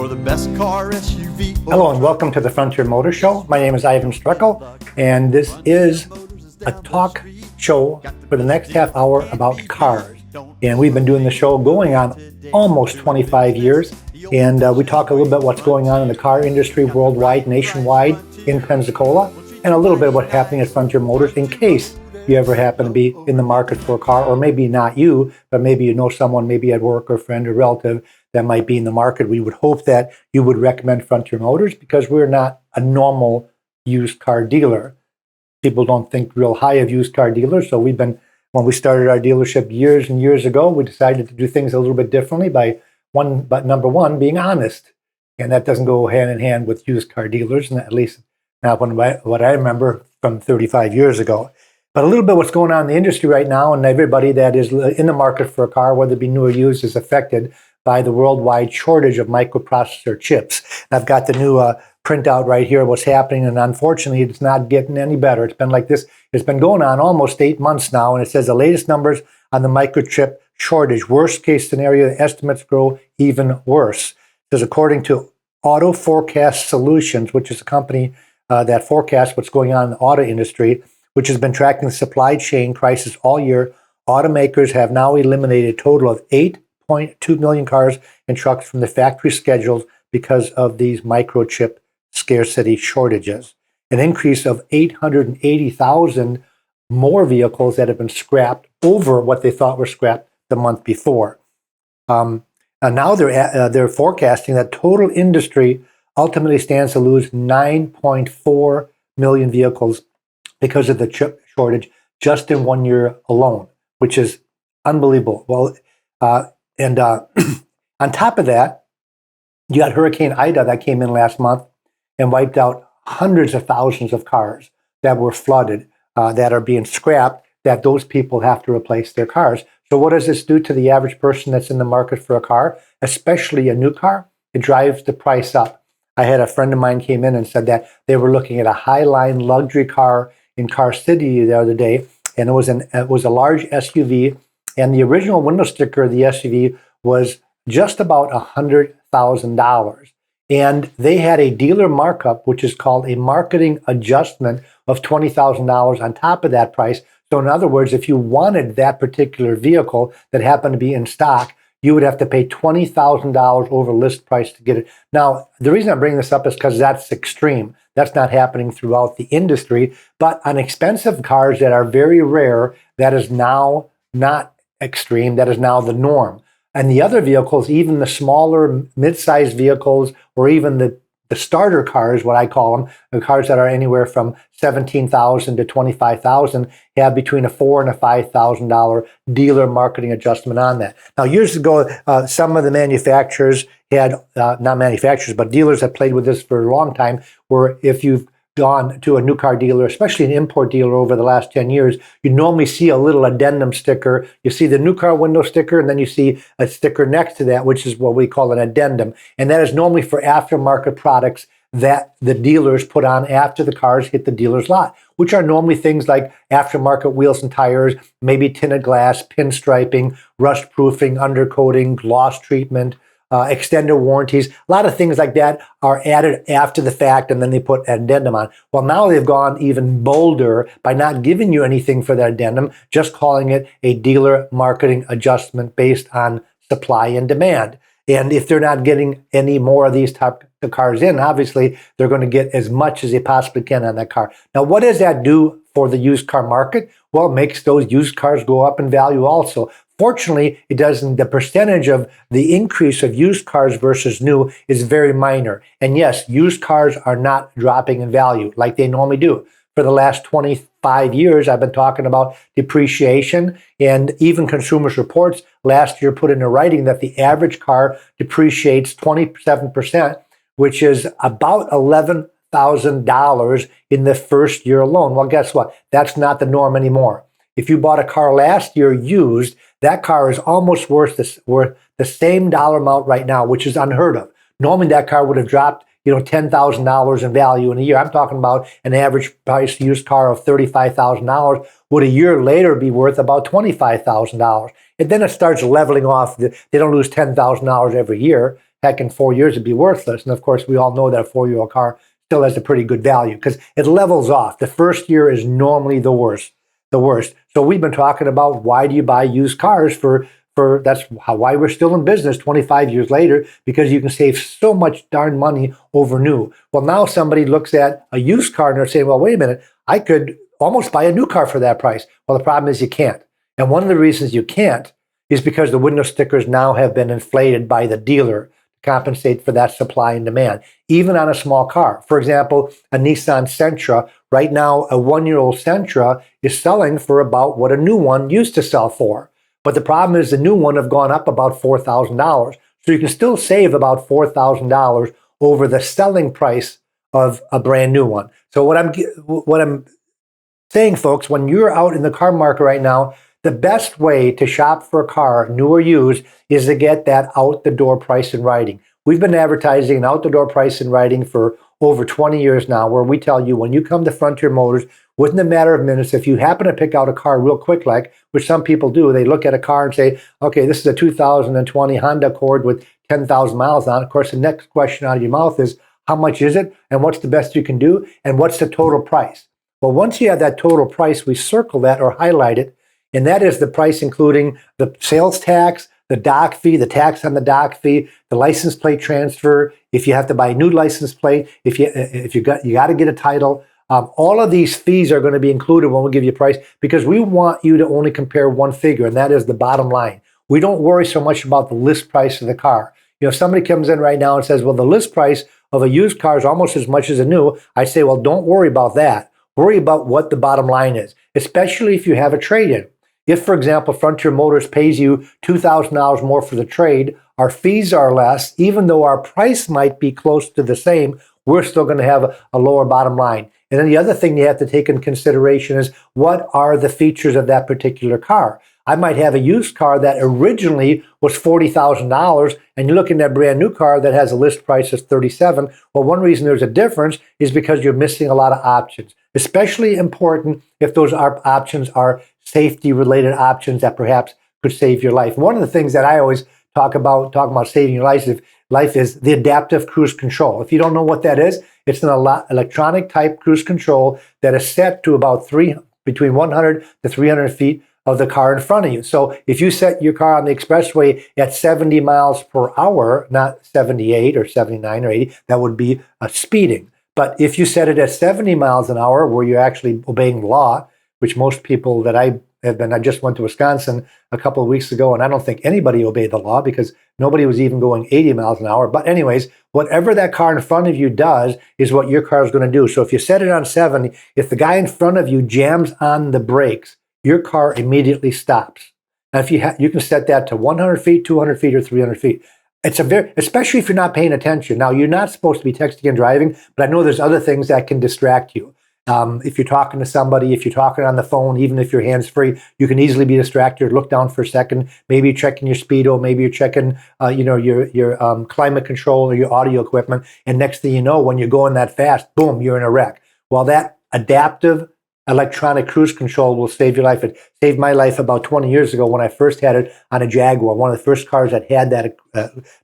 for the best car SUV. Hello and welcome to the Frontier Motor Show. My name is Iven Streckel, and this is a talk show for the next half hour about cars. And we've been doing the show going on almost 25 years, and we talk a little bit what's going on in the car industry worldwide, nationwide, in Pensacola, and a little bit what's happening at Frontier Motors in case you ever happen to be in the market for a car, or maybe not you, but maybe you know someone, maybe at work or friend or relative that might be in the market. We would hope that you would recommend Frontier Motors because we're not a normal used car dealer. People don't think real high of used car dealers. So when we started our dealership years and years ago, we decided to do things a little bit differently but number one, being honest. And that doesn't go hand in hand with used car dealers, and at least not what I remember from 35 years ago. But a little bit what's going on in the industry right now, and everybody that is in the market for a car, whether it be new or used, is affected by the worldwide shortage of microprocessor chips. And I've got the new printout right here, what's happening, and unfortunately, it's not getting any better. It's been like this. It's been going on almost 8 months now, and it says the latest numbers on the microchip shortage. Worst case scenario, the estimates grow even worse. It says according to Auto Forecast Solutions, which is a company that forecasts what's going on in the auto industry, which has been tracking the supply chain crisis all year, automakers have now eliminated a total of 8.2 million cars and trucks from the factory schedules because of these microchip scarcity shortages. An increase of 880,000 more vehicles that have been scrapped over what they thought were scrapped the month before. And now they're forecasting that total industry ultimately stands to lose 9.4 million vehicles because of the chip shortage just in 1 year alone, which is unbelievable. Well, and on top of that, you got Hurricane Ida that came in last month and wiped out hundreds of thousands of cars that were flooded, that are being scrapped, that those people have to replace their cars. So what does this do to the average person that's in the market for a car, especially a new car? It drives the price up. I had a friend of mine came in and said that they were looking at a Highline luxury car in Car City the other day, and it was a large SUV, and the original window sticker of the SUV was just about $100,000. And they had a dealer markup, which is called a marketing adjustment of $20,000 on top of that price. So in other words, if you wanted that particular vehicle that happened to be in stock, you would have to pay $20,000 over list price to get it. Now, the reason I'm bringing this up is because that's extreme. That's not happening throughout the industry. But on expensive cars that are very rare, that is now not extreme. That is now the norm. And the other vehicles, even the smaller mid-sized vehicles, or even the starter cars, what I call them, the cars that are anywhere from $17,000 to $25,000, have between a $4,000 and a $5,000 dealer marketing adjustment on that. Now, years ago, some of the manufacturers had, not manufacturers, but dealers that played with this for a long time, where if you've gone to a new car dealer, especially an import dealer over the last 10 years, you normally see a little addendum sticker. You see the new car window sticker, and then you see a sticker next to that, which is what we call an addendum. And that is normally for aftermarket products that the dealers put on after the cars hit the dealer's lot, which are normally things like aftermarket wheels and tires, maybe tinted glass, pinstriping, rust proofing, undercoating, gloss treatment, extended warranties. A lot of things like that are added after the fact, and then they put an addendum on. Well, now they've gone even bolder by not giving you anything for that addendum, just calling it a dealer marketing adjustment based on supply and demand. And if they're not getting any more of these type of cars in, obviously they're going to get as much as they possibly can on that car. Now, what does that do for the used car market? Well, it makes those used cars go up in value also. Fortunately, it doesn't. The percentage of the increase of used cars versus new is very minor. And yes, used cars are not dropping in value like they normally do. For the last 25 years, I've been talking about depreciation, and even Consumers Reports last year put into writing that the average car depreciates 27%, which is about $11,000 in the first year alone. Well, guess what? That's not the norm anymore. If you bought a car last year used, that car is almost worth the same dollar amount right now, which is unheard of. Normally, that car would have dropped, $10,000 in value in a year. I'm talking about an average price used car of $35,000 would a year later be worth about $25,000. And then it starts leveling off. They don't lose $10,000 every year. heck, in 4 years it'd be worthless. And of course, we all know that a 4-year-old car still has a pretty good value because it levels off. The first year is normally the worst. So we've been talking about why do you buy used cars for why we're still in business 25 years later, because you can save so much darn money over new. Well, now somebody looks at a used car and they're saying, well, wait a minute, I could almost buy a new car for that price. Well, the problem is you can't. And one of the reasons you can't is because the window stickers now have been inflated by the dealer to compensate for that supply and demand, even on a small car. For example, a Nissan Sentra, right now, a 1-year-old Sentra is selling for about what a new one used to sell for. But the problem is the new one have gone up about $4,000. So you can still save about $4,000 over the selling price of a brand new one. So what I'm saying, folks, when you're out in the car market right now, the best way to shop for a car, new or used, is to get that out-the-door price in writing. We've been advertising an out-the-door price in writing for over 20 years now, where we tell you when you come to Frontier Motors, within a matter of minutes, if you happen to pick out a car real quick, like which some people do, they look at a car and say, okay, this is a 2020 Honda Accord with 10,000 miles on it. Of course, the next question out of your mouth is, how much is it? And what's the best you can do? And what's the total price? Well, once you have that total price, we circle that or highlight it. And that is the price including the sales tax, the dock fee, the tax on the dock fee, the license plate transfer, if you have to buy a new license plate, if you got to get a title. All of these fees are going to be included when we give you a price, because we want you to only compare one figure, and that is the bottom line. We don't worry so much about the list price of the car. You know, if somebody comes in right now and says, well, the list price of a used car is almost as much as a new, I say, well, don't worry about that. Worry about what the bottom line is, especially if you have a trade-in. If, for example, Frontier Motors pays you $2,000 more for the trade, our fees are less, even though our price might be close to the same, we're still going to have a lower bottom line. And then the other thing you have to take in consideration is, what are the features of that particular car? I might have a used car that originally was $40,000, and you're looking at a brand new car that has a list price of $37,000. Well, one reason there's a difference is because you're missing a lot of options, especially important if those options are safety-related options that perhaps could save your life. One of the things that I always talking about saving your life is the adaptive cruise control. If you don't know what that is, it's an electronic type cruise control that is set to about between 100 to 300 feet of the car in front of you. So if you set your car on the expressway at 70 miles per hour, not 78 or 79 or 80, that would be speeding. But if you set it at 70 miles an hour, where you're actually obeying the law, which most people that I just went to Wisconsin a couple of weeks ago, and I don't think anybody obeyed the law because nobody was even going 80 miles an hour. But anyways, whatever that car in front of you does is what your car is going to do. So if you set it on 70, if the guy in front of you jams on the brakes, your car immediately stops. Now, if you can set that to 100 feet, 200 feet, or 300 feet. It's especially if you're not paying attention. Now, you're not supposed to be texting and driving, but I know there's other things that can distract you. If you're talking to somebody, if you're talking on the phone, even if you're hands-free, you can easily be distracted. Look down for a second. Maybe you're checking your speedo. Maybe you're checking, your climate control or your audio equipment. And next thing you know, when you're going that fast, boom, you're in a wreck. Well, that adaptive electronic cruise control will save your life. It saved my life about 20 years ago when I first had it on a Jaguar, one of the first cars that had that.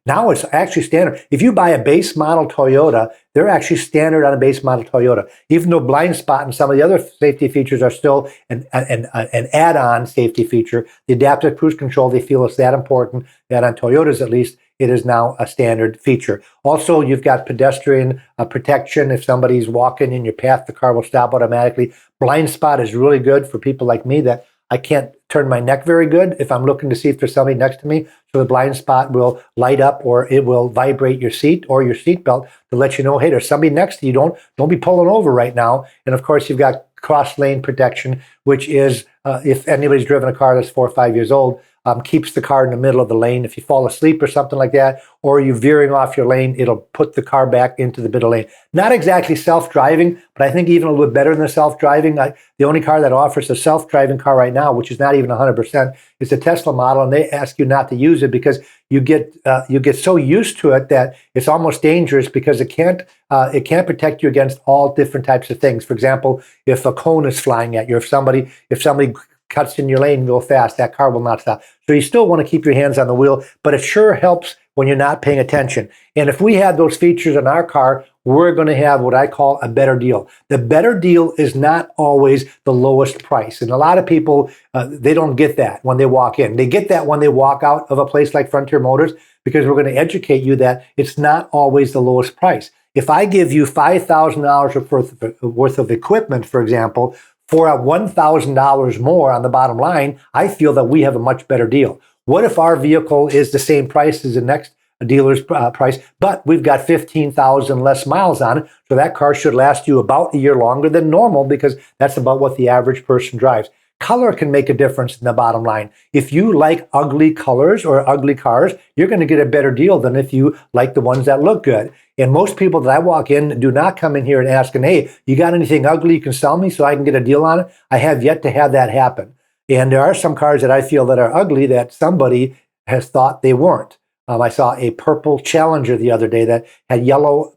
Now it's actually standard. If you buy a base model Toyota, they're actually standard on a base model Toyota. Even though blind spot and some of the other safety features are still an add-on safety feature, the adaptive cruise control, they feel is that important that on Toyotas at least, it is now a standard feature. Also, you've got pedestrian protection. If somebody's walking in your path, the car will stop automatically. Blind spot is really good for people like me that I can't turn my neck very good if I'm looking to see if there's somebody next to me. So the blind spot will light up, or it will vibrate your seat or your seat belt to let you know, hey, there's somebody next to you. Don't be pulling over right now. And of course, you've got cross lane protection, which is if anybody's driven a car that's 4 or 5 years old, keeps the car in the middle of the lane. If you fall asleep or something like that, or you're veering off your lane, it'll put the car back into the middle lane. Not exactly self-driving, but I think even a little bit better than self-driving. The only car that offers a self-driving car right now, which is not even 100%, is the Tesla model, and they ask you not to use it because you get so used to it that it's almost dangerous because it can't protect you against all different types of things. For example, if a cone is flying at you, if somebody cuts in your lane real fast, that car will not stop. So you still want to keep your hands on the wheel, but it sure helps when you're not paying attention. And if we had those features in our car, we're going to have what I call a better deal. The better deal is not always the lowest price. And a lot of people, they don't get that when they walk in. They get that when they walk out of a place like Frontier Motors, because we're going to educate you that it's not always the lowest price. If I give you $5,000 worth of equipment, for example, for $1,000 more on the bottom line, I feel that we have a much better deal. What if our vehicle is the same price as the next dealer's price, but we've got 15,000 less miles on it, so that car should last you about a year longer than normal, because that's about what the average person drives. Color can make a difference in the bottom line. If you like ugly colors or ugly cars, you're going to get a better deal than if you like the ones that look good. And most people that I walk in do not come in here and asking, hey, you got anything ugly you can sell me so I can get a deal on it? I have yet to have that happen. And there are some cars that I feel that are ugly that somebody has thought they weren't. I saw a purple Challenger the other day that had yellow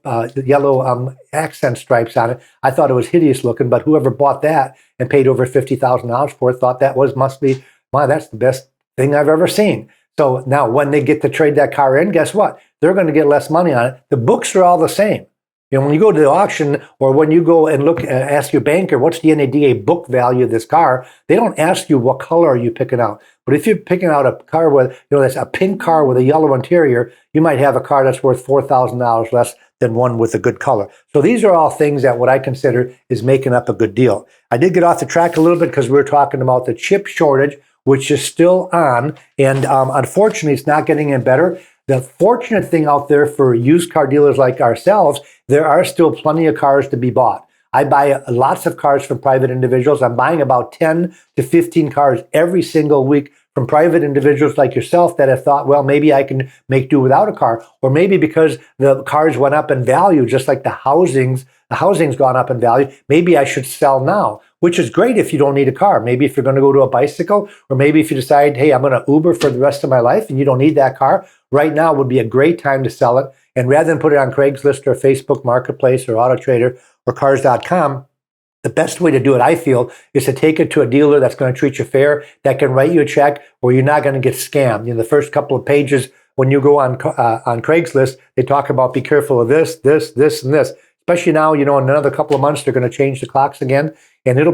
accent stripes on it. I thought it was hideous looking, but whoever bought that and paid over $50,000 for it thought that must be, wow, that's the best thing I've ever seen. So now when they get to trade that car in, guess what? They're going to get less money on it. The books are all the same. You know, when you go to the auction, or when you go and look, ask your banker, what's the NADA book value of this car? They don't ask you what color are you picking out. But if you're picking out a car with, that's a pink car with a yellow interior, you might have a car that's worth $4,000 less than one with a good color. So these are all things that what I consider is making up a good deal. I did get off the track a little bit because we were talking about the chip shortage, which is still on, and unfortunately, it's not getting any better. The fortunate thing out there for used car dealers like ourselves, there are still plenty of cars to be bought. I buy lots of cars from private individuals. I'm buying about 10 to 15 cars every single week from private individuals like yourself that have thought, well, maybe I can make do without a car, or maybe because the cars went up in value, just like the housing's gone up in value, maybe I should sell now, which is great if you don't need a car. Maybe if you're going to go to a bicycle, or maybe if you decide, hey, I'm going to Uber for the rest of my life and you don't need that car, right now would be a great time to sell it. And rather than put it on Craigslist or Facebook Marketplace or Auto Trader or Cars.com, the best way to do it, I feel, is to take it to a dealer that's going to treat you fair, that can write you a check, or you're not going to get scammed. The first couple of pages when you go on Craigslist, they talk about be careful of this, and this. Especially now, in another couple of months, they're going to change the clocks again, and it'll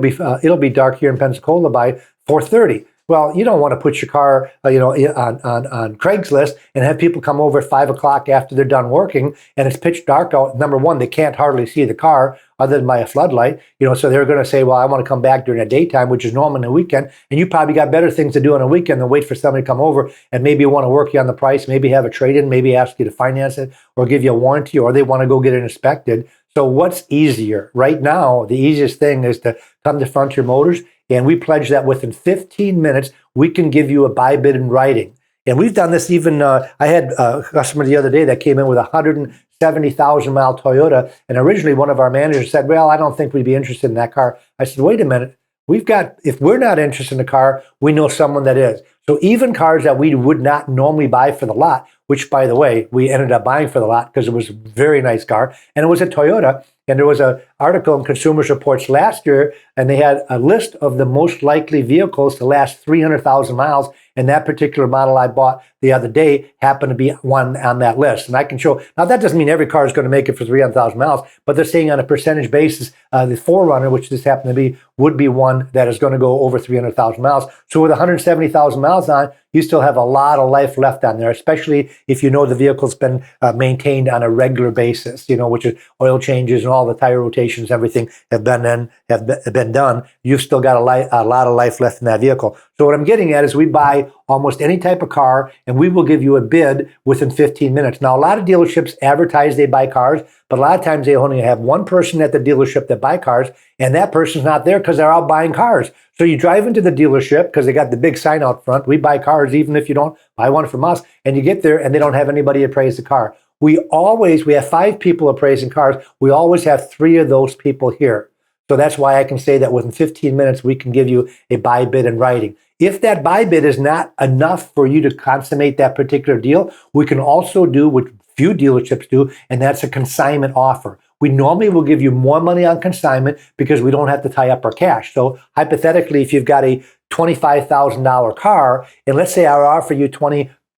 be dark here in Pensacola by 4:30. Well, you don't want to put your car, on Craigslist and have people come over at 5 o'clock after they're done working and it's pitch dark out. Number one, they can't hardly see the car other than by a floodlight, so they're going to say, well, I want to come back during the daytime, which is normal in the weekend. And you probably got better things to do on a weekend than wait for somebody to come over and maybe want to work you on the price, maybe have a trade-in, maybe ask you to finance it or give you a warranty, or they want to go get it inspected. So what's easier? Right now, the easiest thing is to come to Frontier Motors, and we pledge that within 15 minutes, we can give you a buy bid in writing. And we've done this even, I had a customer the other day that came in with a 170,000 mile Toyota. And originally one of our managers said, well, I don't think we'd be interested in that car. I said, wait a minute. If we're not interested in the car, we know someone that is. So even cars that we would not normally buy for the lot, which by the way, we ended up buying for the lot because it was a very nice car and it was a Toyota. And there was an article in Consumers Reports last year, and they had a list of the most likely vehicles to last 300,000 miles. And that particular model I bought the other day happened to be one on that list. And I can show, now that doesn't mean every car is going to make it for 300,000 miles, but they're saying on a percentage basis, the 4Runner, which this happened to be, would be one that is going to go over 300,000 miles. So with 170,000 miles on, you still have a lot of life left on there, especially if you know the vehicle's been maintained on a regular basis, which is oil changes and all the tire rotations, everything have been done. You've still got a lot of life left in that vehicle. So what I'm getting at is we buy almost any type of car and we will give you a bid within 15 minutes. Now, a lot of dealerships advertise they buy cars, but a lot of times they only have one person at the dealership that buy cars, and that person's not there because they're out buying cars. So you drive into the dealership because they got the big sign out front, we buy cars even if you don't buy one from us, and you get there and they don't have anybody appraise the car. We have 5 people appraising cars. We always have 3 of those people here. So that's why I can say that within 15 minutes, we can give you a buy bid in writing. If that buy bid is not enough for you to consummate that particular deal, we can also do what few dealerships do, and that's a consignment offer. We normally will give you more money on consignment because we don't have to tie up our cash. So hypothetically, if you've got a $25,000 car, and let's say I offer you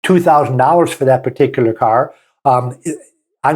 $2,000 for that particular car. On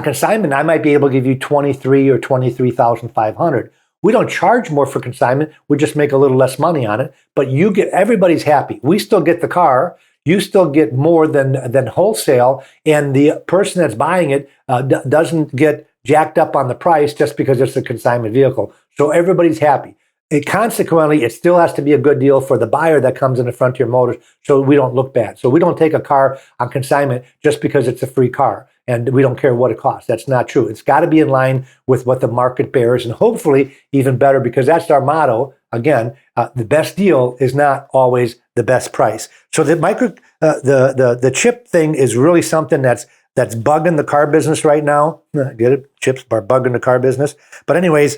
consignment, I might be able to give you $23,000 or $23,500. We don't charge more for consignment. We just make a little less money on it. But everybody's happy. We still get the car. You still get more than wholesale, and the person that's buying it doesn't get jacked up on the price just because it's a consignment vehicle. So everybody's happy. Consequently, it still has to be a good deal for the buyer that comes into Frontier Motors, so we don't look bad. So we don't take a car on consignment just because it's a free car, and we don't care what it costs. That's not true. It's got to be in line with what the market bears, and hopefully even better, because that's our motto. Again, the best deal is not always the best price. So the chip thing is really something that's bugging the car business right now. Get it? Chips are bugging the car business. But anyways,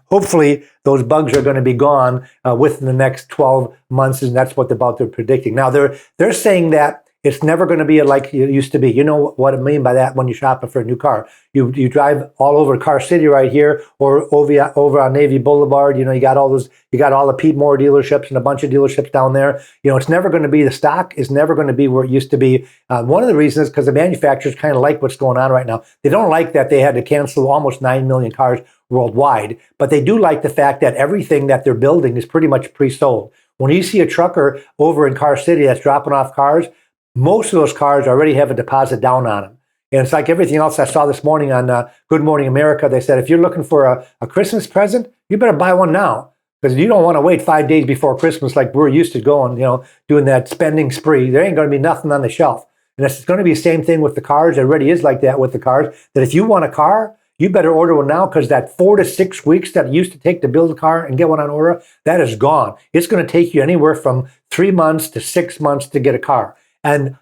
hopefully those bugs are going to be gone within the next 12 months, and that's what they're predicting. Now they're saying that it's never going to be like it used to be. You know what I mean by that when you're shopping for a new car. You drive all over Car City right here, or over on Navy Boulevard. You got all the Pete Moore dealerships and a bunch of dealerships down there. It's never going to be, the stock is never going to be where it used to be. One of the reasons is because the manufacturers kind of like what's going on right now. They don't like that they had to cancel almost 9 million cars worldwide, but they do like the fact that everything that they're building is pretty much pre-sold. When you see a trucker over in Car City that's dropping off cars, most of those cars already have a deposit down on them. And it's like everything else I saw this morning on Good Morning America. They said, if you're looking for a Christmas present, you better buy one now, because you don't want to wait 5 days before Christmas like we're used to going, doing that spending spree. There ain't going to be nothing on the shelf. And it's going to be the same thing with the cars. It already is like that with the cars, that if you want a car, you better order one now, because that 4 to 6 weeks that it used to take to build a car and get one on order, that is gone. It's going to take you anywhere from 3 months to 6 months to get a car. And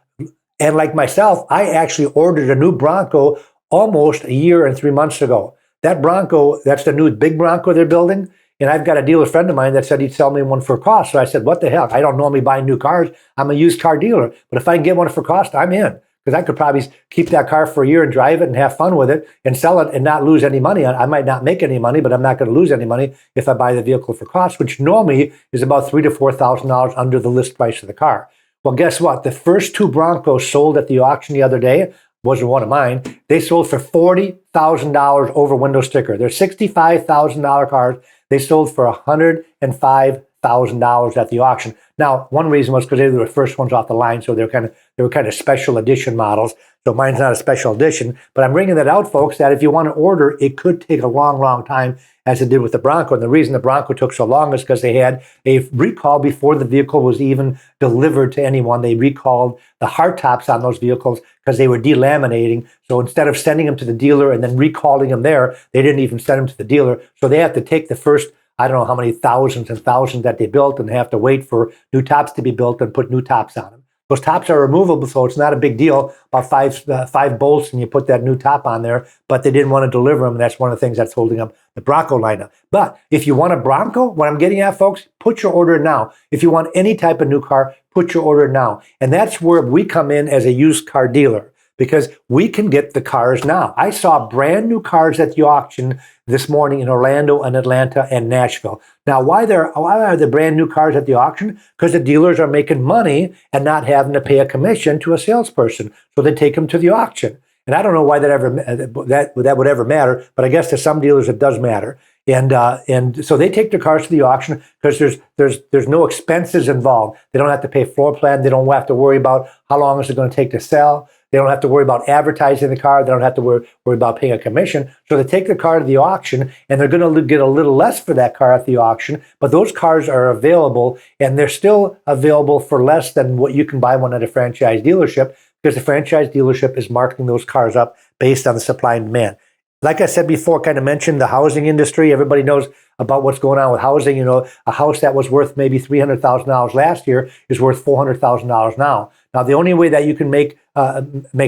like myself, I actually ordered a new Bronco almost a year and 3 months ago. That Bronco, that's the new big Bronco they're building. And I've got a dealer friend of mine that said he'd sell me one for cost. So I said, what the hell? I don't normally buy new cars. I'm a used car dealer. But if I can get one for cost, I'm in. Because I could probably keep that car for a year and drive it and have fun with it and sell it and not lose any money. I might not make any money, but I'm not going to lose any money if I buy the vehicle for cost, which normally is about $3,000 to $4,000 under the list price of the car. Well, guess what? The first 2 Broncos sold at the auction the other day, wasn't one of mine. They sold for $40,000 over window sticker. They're $65,000 cars. They sold for $105,000 at the auction. Now, one reason was because they were the first ones off the line, so they were kind of special edition models. So mine's not a special edition, but I'm bringing that out, folks, that if you want to order, it could take a long, long time, as it did with the Bronco. And the reason the Bronco took so long is because they had a recall before the vehicle was even delivered to anyone. They recalled the hardtops on those vehicles because they were delaminating. So instead of sending them to the dealer and then recalling them there, they didn't even send them to the dealer. So they have to take the first, I don't know how many thousands and thousands that they built, and they have to wait for new tops to be built and put new tops on them. Those tops are removable, so it's not a big deal. About five bolts, and you put that new top on there. But they didn't want to deliver them, and that's one of the things that's holding up the Bronco lineup. But if you want a Bronco, what I'm getting at, folks, put your order now. If you want any type of new car, put your order now. And that's where we come in as a used car dealer, because we can get the cars now. I saw brand new cars at the auction this morning in Orlando and Atlanta and Nashville. Now, why are the brand new cars at the auction? Because the dealers are making money and not having to pay a commission to a salesperson. So they take them to the auction. And I don't know why that would ever matter, but I guess to some dealers it does matter. And so they take their cars to the auction because there's no expenses involved. They don't have to pay floor plan. They don't have to worry about how long is it going to take to sell. They don't have to worry about advertising the car. They don't have to worry about paying a commission. So they take the car to the auction, and they're going to get a little less for that car at the auction. But those cars are available, and they're still available for less than what you can buy one at a franchise dealership, because the franchise dealership is marking those cars up based on the supply and demand. Like I said before, kind of mentioned the housing industry. Everybody knows about what's going on with housing. You know, a house that was worth maybe $300,000 last year is worth $400,000 now. Now, the only way that you can make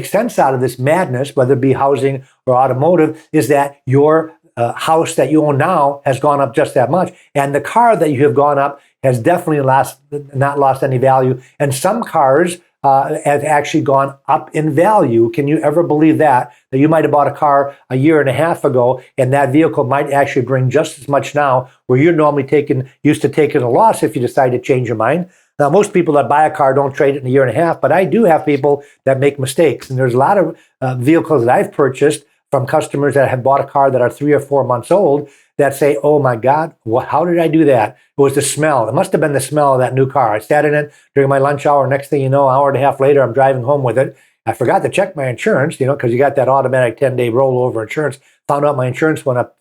sense out of this madness, whether it be housing or automotive, is that your house that you own now has gone up just that much. And the car that you have gone up has definitely not lost any value. And some cars have actually gone up in value. Can you ever believe that? That you might have bought a car a year and a half ago, and that vehicle might actually bring just as much now, where you're normally used to taking a loss if you decide to change your mind. Now, most people that buy a car don't trade it in a year and a half, but I do have people that make mistakes. And there's a lot of vehicles that I've purchased from customers that have bought a car that are 3 or 4 months old that say, oh my God, how did I do that? It was the smell. It must have been the smell of that new car. I sat in it during my lunch hour. Next thing you know, an hour and a half later, I'm driving home with it. I forgot to check my insurance, because you got that automatic 10-day rollover insurance. Found out my insurance went up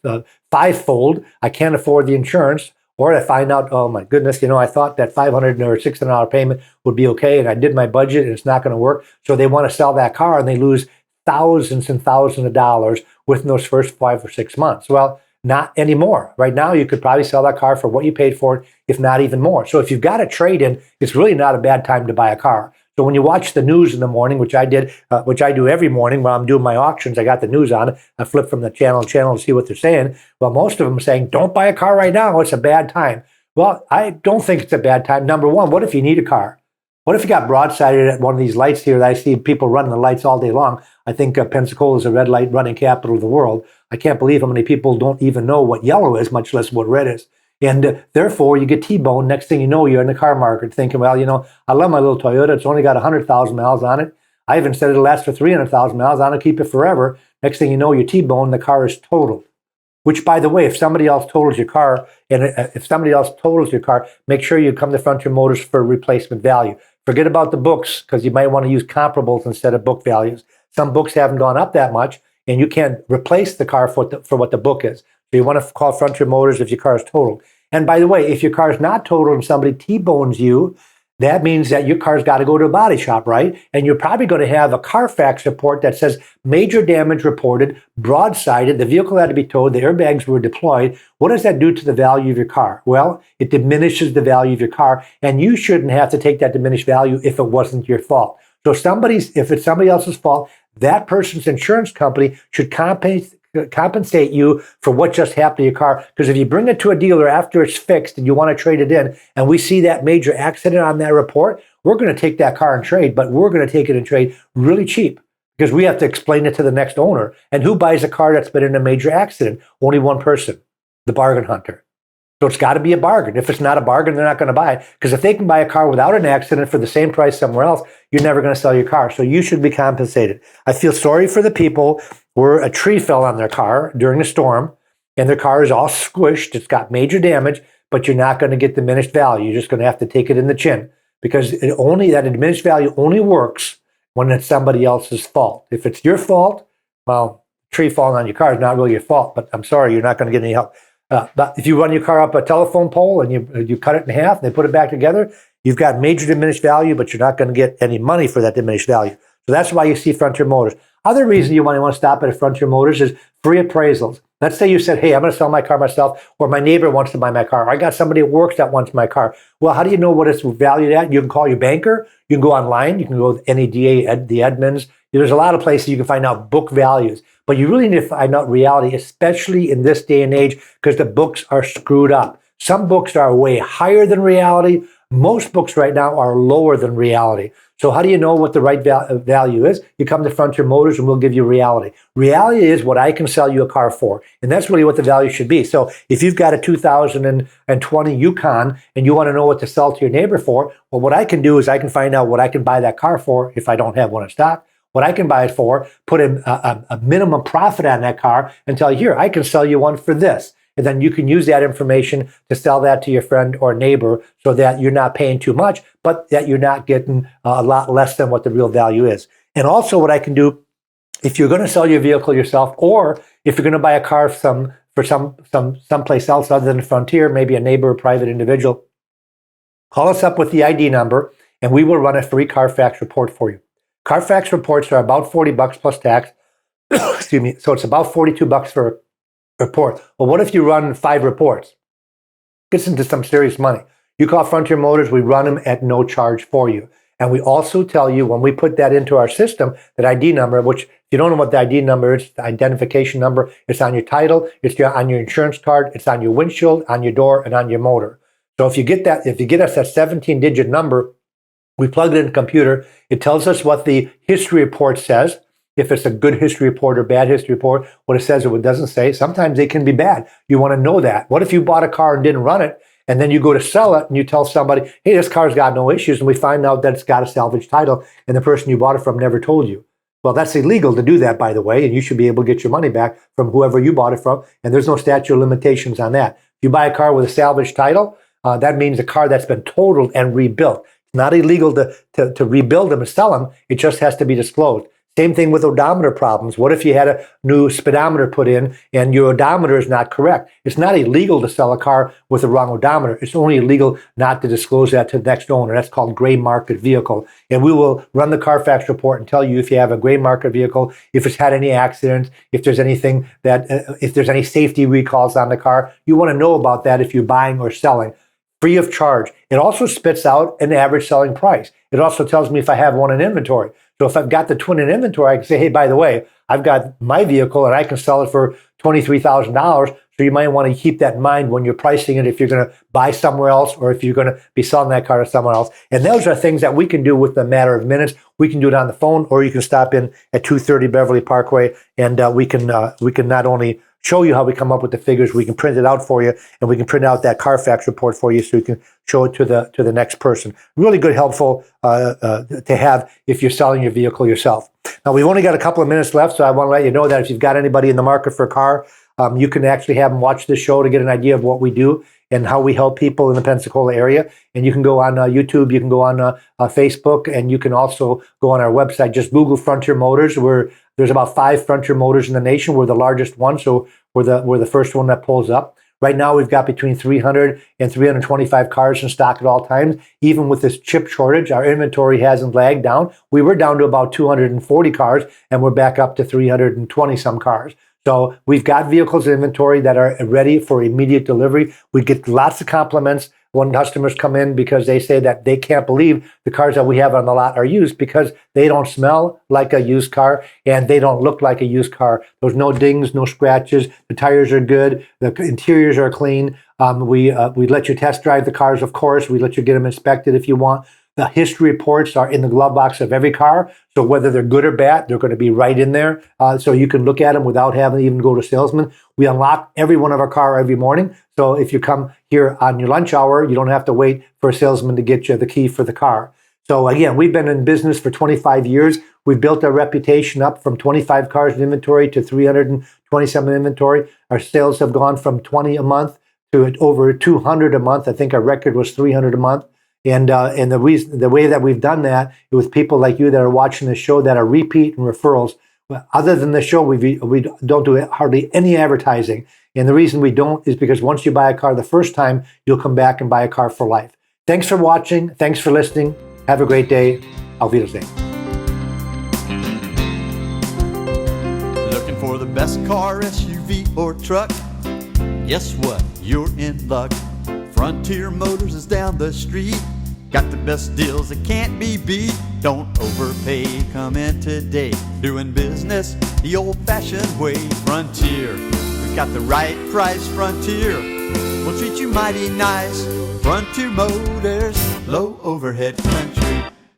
5-fold. I can't afford the insurance. Or I find out, oh my goodness, I thought that $500 or $600 payment would be okay, and I did my budget, and it's not going to work. So they want to sell that car, and they lose thousands and thousands of dollars within those first 5 or 6 months. Well, not anymore. Right now, you could probably sell that car for what you paid for it, if not even more. So if you've got a trade-in, it's really not a bad time to buy a car. So when you watch the news in the morning, which I do every morning while I'm doing my auctions, I got the news on. I flip from the channel to channel to see what they're saying. Well, most of them are saying, don't buy a car right now. It's a bad time. Well, I don't think it's a bad time. Number one, what if you need a car? What if you got broadsided at one of these lights here that I see people running the lights all day long? I think Pensacola is a red light running capital of the world. I can't believe how many people don't even know what yellow is, much less what red is. And therefore, you get T-boned. Next thing you know, you're in the car market thinking, well, I love my little Toyota. It's only got 100,000 miles on it. I even said it'll last for 300,000 miles. I want to keep it forever. Next thing you know, you're T-boned. The car is totaled. Which, by the way, if somebody else totals your car, make sure you come to Frontier Motors for replacement value. Forget about the books, because you might want to use comparables instead of book values. Some books haven't gone up that much, and you can't replace the car for what the book is. So you want to call Frontier Motors if your car is totaled. And by the way, if your car is not totaled and somebody T-bones you, that means that your car's got to go to a body shop, right? And you're probably going to have a Carfax report that says major damage reported, broadsided, the vehicle had to be towed, the airbags were deployed. What does that do to the value of your car? Well, it diminishes the value of your car, and you shouldn't have to take that diminished value if it wasn't your fault. So if it's somebody else's fault, that person's insurance company should compensate you for what just happened to your car. Because if you bring it to a dealer after it's fixed and you want to trade it in, and we see that major accident on that report, we're going to take that car and trade, but we're going to take it and trade really cheap because we have to explain it to the next owner. And who buys a car that's been in a major accident? Only one person, the bargain hunter. So it's got to be a bargain. If it's not a bargain, they're not going to buy it. Because if they can buy a car without an accident for the same price somewhere else, you're never going to sell your car. So you should be compensated. I feel sorry for the people where a tree fell on their car during a storm and their car is all squished. It's got major damage, but you're not going to get diminished value. You're just going to have to take it in the chin because that diminished value only works when it's somebody else's fault. If it's your fault, well, tree falling on your car is not really your fault, but I'm sorry, you're not going to get any help. But if you run your car up a telephone pole and you cut it in half and they put it back together, you've got major diminished value, but you're not going to get any money for that diminished value. So that's why you see Frontier Motors. Other reason you want to stop at a Frontier Motors is free appraisals. Let's say you said, hey, I'm going to sell my car myself, or my neighbor wants to buy my car. Or I got somebody at work that wants my car. Well, how do you know what it's valued at? You can call your banker. You can go online. You can go with NADA, the Edmunds. There's a lot of places you can find out book values. But you really need to find out reality, especially in this day and age, because the books are screwed up. Some books are way higher than reality. Most books right now are lower than reality. So how do you know what the right value is? You come to Frontier Motors and we'll give you reality. Reality is what I can sell you a car for. And that's really what the value should be. So if you've got a 2020 Yukon and you want to know what to sell to your neighbor for, well, what I can do is I can find out what I can buy that car for if I don't have one in stock. What I can buy it for, put a minimum profit on that car and tell you, here, I can sell you one for this. And then you can use that information to sell that to your friend or neighbor so that you're not paying too much, but that you're not getting a lot less than what the real value is. And also what I can do, if you're going to sell your vehicle yourself, or if you're going to buy a car someplace else other than Frontier, maybe a neighbor or private individual, call us up with the ID number and we will run a free Carfax report for you. Carfax reports are about $40 plus tax. Excuse me. So it's about $42 for a report. Well, what if you run 5 reports? Gets into some serious money. You call Frontier Motors, we run them at no charge for you. And we also tell you when we put that into our system, that ID number, which if you don't know what the ID number is, the identification number, it's on your title, it's on your insurance card, it's on your windshield, on your door, and on your motor. So if you get us that 17-digit number, we plug it in the computer. It tells us what the history report says. If it's a good history report or bad history report, what it says or what it doesn't say. Sometimes they can be bad. You want to know that. What if you bought a car and didn't run it, And then you go to sell it and you tell somebody, hey, this car's got no issues. And we find out that it's got a salvage title and the person you bought it from never told you. Well, that's illegal to do that, by the way, and you should be able to get your money back from whoever you bought it from, and there's no statute of limitations on that. If you buy a car with a salvage title, that means a car that's been totaled and rebuilt. It's not illegal to rebuild them and sell them. It just has to be disclosed. Same thing with odometer problems. What if you had a new speedometer put in and your odometer is not correct? It's not illegal to sell a car with the wrong odometer. It's only illegal not to disclose that to the next owner. That's called gray market vehicle. And we will run the Carfax report and tell you if you have a gray market vehicle, if it's had any accidents, if there's anything that, if there's any safety recalls on the car. You want to know about that if you're buying or selling. Free of charge. It also spits out an average selling price. It also tells me if I have one in inventory. So if I've got the twin in inventory, I can say, hey, by the way, I've got my vehicle and I can sell it for $23,000. So you might want to keep that in mind when you're pricing it if you're going to buy somewhere else or if you're going to be selling that car to someone else. And those are things that we can do with a matter of minutes. We can do it on the phone, or you can stop in at 230 Beverly Parkway, and we can not only show you how we come up with the figures, we can print it out for you, and we can print out that Carfax report for you so you can show it to the next person. Really good, helpful to have if you're selling your vehicle yourself. Now, we've only got a couple of minutes left, so I want to let you know that if you've got anybody in the market for a car, you can actually have them watch this show to get an idea of what we do and how we help people in the Pensacola area. And you can go on YouTube, you can go on Facebook, and you can also go on our website. Just Google Frontier Motors. There's about 5 Frontier Motors in the nation. We're the largest one, so we're the first one that pulls up. Right now, we've got between 300 and 325 cars in stock at all times. Even with this chip shortage, our inventory hasn't lagged down. We were down to about 240 cars, and we're back up to 320 some cars. So we've got vehicles in inventory that are ready for immediate delivery. We get lots of compliments when customers come in because they say that they can't believe the cars that we have on the lot are used because they don't smell like a used car and they don't look like a used car. There's no dings, no scratches. The tires are good. The interiors are clean. We let you test drive the cars, of course. We let you get them inspected if you want. The history reports are in the glove box of every car. So whether they're good or bad, they're going to be right in there. So you can look at them without having to even go to salesman. We unlock every one of our car every morning. So if you come here on your lunch hour, you don't have to wait for a salesman to get you the key for the car. So again, we've been in business for 25 years. We've built our reputation up from 25 cars in inventory to 327 inventory. Our sales have gone from 20 a month to over 200 a month. I think our record was 300 a month. And the way that we've done that is with people like you that are watching the show that are repeat and referrals. Other than the show, we don't do hardly any advertising. And the reason we don't is because once you buy a car the first time, you'll come back and buy a car for life. Thanks for watching. Thanks for listening. Have a great day. Auf Wiedersehen. Looking for the best car, SUV, or truck? Guess what? You're in luck. Frontier Motors is down the street. Got the best deals that can't be beat. Don't overpay, come in today. Doing business the old-fashioned way. Frontier, we've got the right price. Frontier, we'll treat you mighty nice. Frontier Motors, low overhead country.